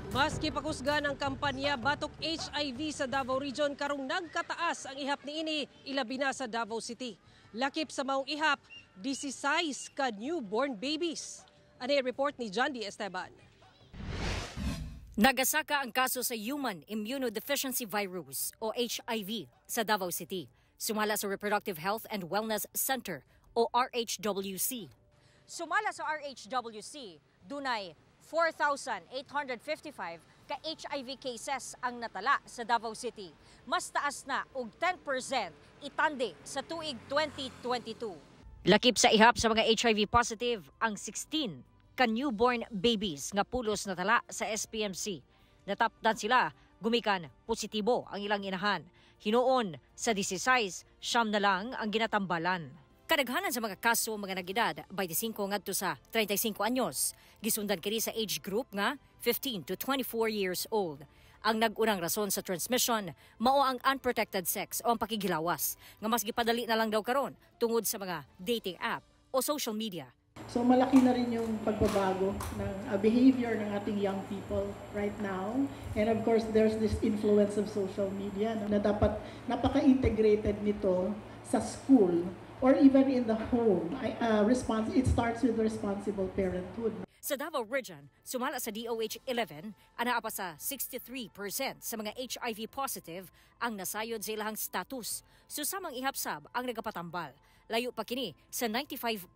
Maski pakusga ng kampanya batok HIV sa Davao Region karong nagkataas ang ihap niini ilabi na sa Davao City. Lakip sa maong ihap, 16 ka newborn babies. Ani report ni John D. Esteban. Nagasaka ang kaso sa Human Immunodeficiency Virus o HIV sa Davao City. Sumala sa Reproductive Health and Wellness Center o RHWC. Sumala sa RHWC, dunay 4,855 ka HIV cases ang natala sa Davao City. Mas taas na og 10% itandi sa tuig 2022. Lakip sa ihap sa mga HIV positive ang 16 ka newborn babies nga pulos natala sa SPMC. Natapdan sila, gumikan positibo ang ilang inahan. Hinuon sa 16, siyam na lang ang ginatambalan. Kadaghanan sa mga kaso mga nag-edad 25 ngadto sa 35 anyos. Gisundan kini sa age group nga 15 to 24 years old. Ang nag-unang rason sa transmission mao ang unprotected sex o ang pakigilawas nga mas gipadali na lang daw karon tungod sa mga dating app o social media. So malaki na rin yung pagbabago ng behavior ng ating young people right now. And of course, there's this influence of social media na dapat napaka-integrated nito sa school or even in the home. It starts with responsible parenthood. Sa Davao Region, sumala sa DOH-11, anaa pa sa 63% sa mga HIV positive ang nasayod sa ilahang status. Susamang ihapsab ang nagapatambal. Layo pa kini sa 95%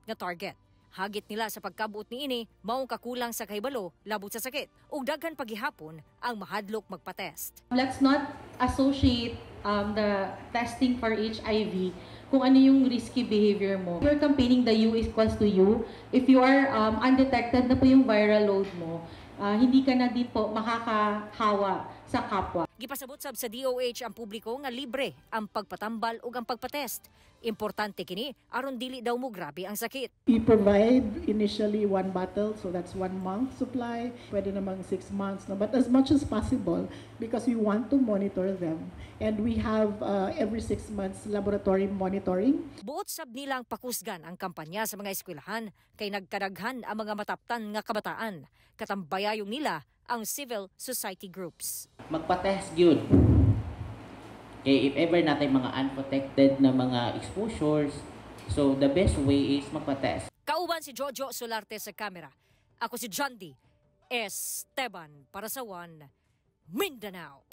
na target. Hagit nila sa pagkabuot niini, maong kakulang sa kahibalo, labot sa sakit, ug daghan pagihapon ang mahadlok magpatest. Let's not associate the testing for HIV kung ano yung risky behavior mo. If you're campaigning the U equals to U, if you are undetected na po yung viral load mo, hindi ka na din po makakahawa sa kapwa. Gipasabot sab sa DOH ang publiko nga libre ang pagpatambal ug ang pagpatest. Importante kini aron dili daw mo grabe ang sakit. We provide initially 1 bottle, so that's 1 month supply. Pwede namang 6 months, no? But as much as possible because we want to monitor them. And we have every 6 months laboratory monitoring. Buot sab nilang pakusgan ang kampanya sa mga eskwelahan kay nagkadaghan ang mga mataptan nga kabataan. Katambayayong nila ang civil society groups. Magpa-test yun. Okay, if ever natin mga unprotected na mga exposures, so the best way is magpa-test. Kauban si Jojo Solarte sa kamera. Ako si John D. Esteban para sa One Mindanao.